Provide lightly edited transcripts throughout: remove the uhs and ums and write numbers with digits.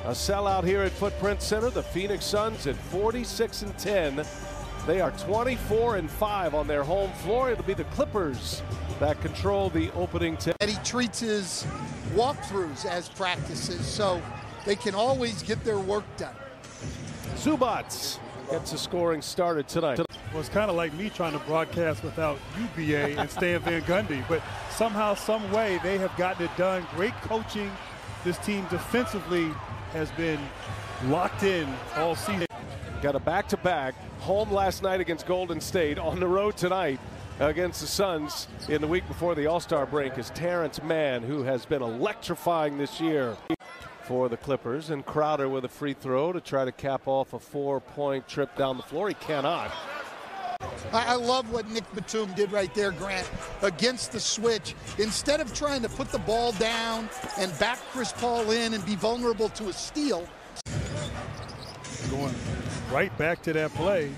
A sellout here at Footprint Center. The Phoenix Suns at 46-10. They are 24-5 on their home floor. It'll be the Clippers that control the opening tip. And he treats his walkthroughs as practices, so they can always get their work done. Zubac gets the scoring started tonight. Well, it's kind of like me trying to broadcast without UBA and Stan Van Gundy, but somehow, some way, they have gotten it done. Great coaching. This team defensively has been locked in all season. Got a back-to-back. Home last night against Golden State. On the road tonight against the Suns in the week before the All-Star break is Terrence Mann, who has been electrifying this year for the Clippers. And Crowder with a free throw to try to cap off a 4-point trip down the floor. He cannot. I love what Nick Batum did right there, Grant, against the switch. Instead of trying to put the ball down and back Chris Paul in and be vulnerable to a steal. Going right back to that play.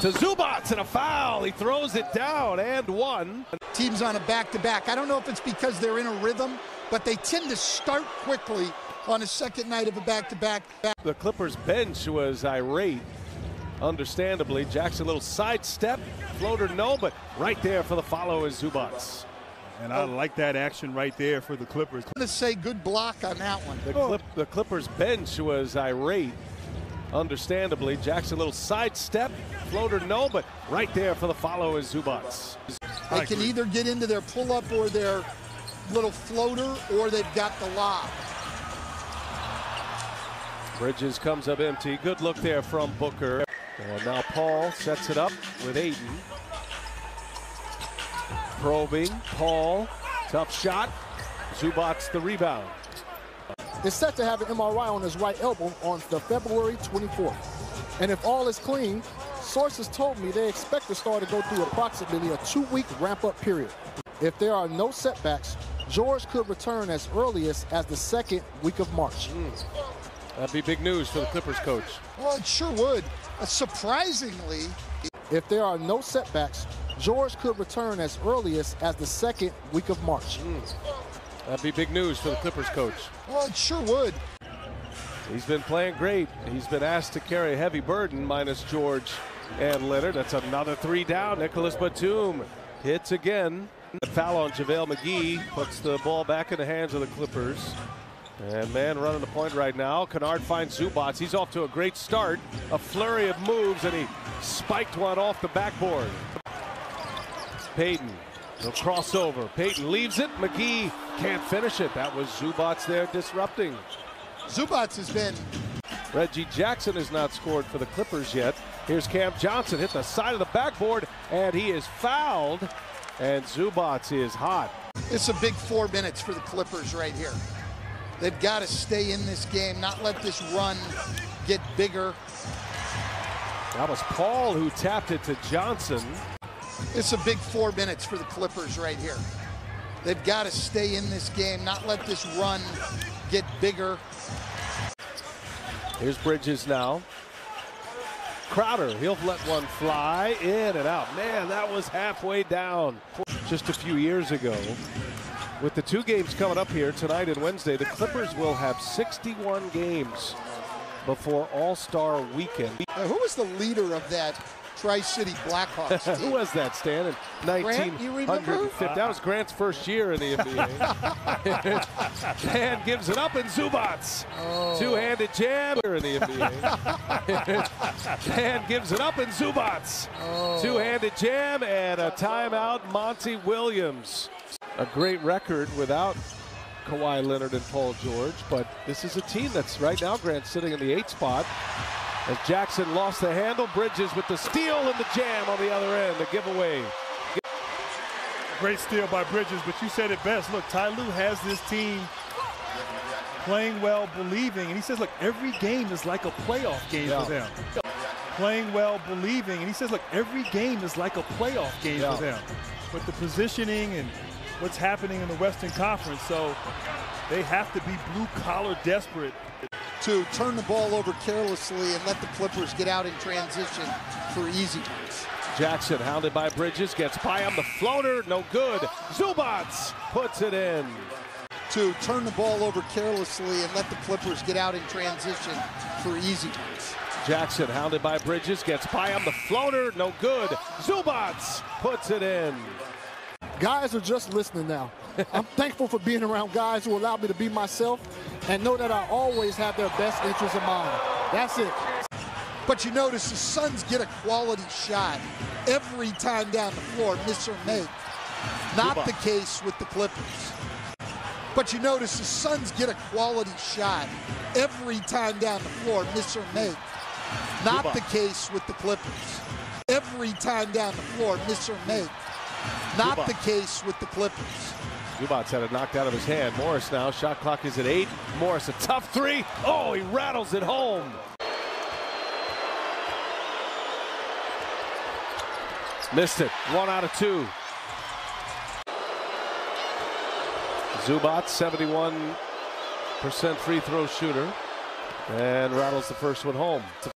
To Zubac and a foul. He throws it down and one. Teams on a back-to-back. I don't know if it's because they're in a rhythm, but they tend to start quickly on a second night of a back-to-back. The Clippers bench was irate. Understandably, Jackson, a little sidestep, floater no, but right there for the follow is Zubac. And I like that action right there for the Clippers. I'm going to say good block on that one. The Clippers bench was irate. Understandably, Jackson, a little sidestep, floater no, but right there for the follow is Zubac. They can either get into their pull-up or their little floater, or they've got the lob. Bridges comes up empty. Good look there from Booker. And now Paul sets it up with Ayton. Probing, Paul, tough shot. Zubac the rebound. Is set to have an MRI on his right elbow on the February 24th. And if all is clean, sources told me they expect the star to go through approximately a 2-week ramp-up period. If there are no setbacks, George could return as earliest as the second week of March. That'd be big news for the Clippers coach. Well, it sure would. Surprisingly, if there are no setbacks, George could return as earliest as the second week of March. That'd be big news for the Clippers coach. Well, it sure would. He's been playing great. He's been asked to carry a heavy burden minus George and Leonard. That's another three down. Nicholas Batum hits again. The foul on JaVale McGee puts the ball back in the hands of the Clippers. And man running the point right now. Kennard finds Zubac. He's off to a great start. A flurry of moves, and he spiked one off the backboard. Payton, the crossover. Payton leaves it. McGee can't finish it. That was Zubac there disrupting. Zubac has been. Reggie Jackson has not scored for the Clippers yet. Here's Cam Johnson, hit the side of the backboard, and he is fouled. And Zubac is hot. It's a big 4 minutes for the Clippers right here. They've got to stay in this game, not let this run get bigger. That was Paul who tapped it to Johnson. It's a big 4 minutes for the Clippers right here. They've got to stay in this game, not let this run get bigger. Here's Bridges now. Crowder, he'll let one fly in and out. Man, that was halfway down just a few years ago. With the 2 games coming up here tonight and Wednesday, the Clippers will have 61 games before All-Star weekend. Who was the leader of that Tri-City Blackhawks team? Who was that, Stan? In 1950. That was Grant's first year in the NBA. Man gives it up, and Zubac. Two-handed jam in the NBA. Man gives it up, and Zubac. Two-handed jam and a timeout, Monty Williams. A great record without Kawhi Leonard and Paul George, but this is a team that's right now, Grant, sitting in the 8th spot. As Jackson lost the handle, Bridges with the steal and the jam on the other end, the giveaway. Great steal by Bridges, but you said it best. Look, Ty Lue has this team playing well, believing, and he says, look, every game is like a playoff game for them. Playing well, believing, and he says, look, every game is like a playoff game for them. But the positioning and what's happening in the Western Conference, so they have to be blue-collar desperate. To turn the ball over carelessly and let the Clippers get out in transition for easy ones. Jackson hounded by Bridges, gets by him, the floater, no good. Zubac puts it in. to turn the ball over carelessly and let the Clippers get out in transition for easy ones. Jackson hounded by Bridges, gets by him, the floater, no good. Zubac puts it in. Guys are just listening now. I'm thankful for being around guys who allow me to be myself and know that I always have their best interests in mind. That's it. But you notice the Suns get a quality shot every time down the floor, miss or make. Not the case with the Clippers. But you notice the Suns get a quality shot every time down the floor, miss or make. Not the case with the Clippers. Every time down the floor, miss or make. Not the case with the Clippers. Zubac had it knocked out of his hand. Morris now, shot clock is at 8. Morris, a tough three. Oh, he rattles it home. Missed it, 1 out of 2. Zubac, 71% free throw shooter, and rattles the first one home.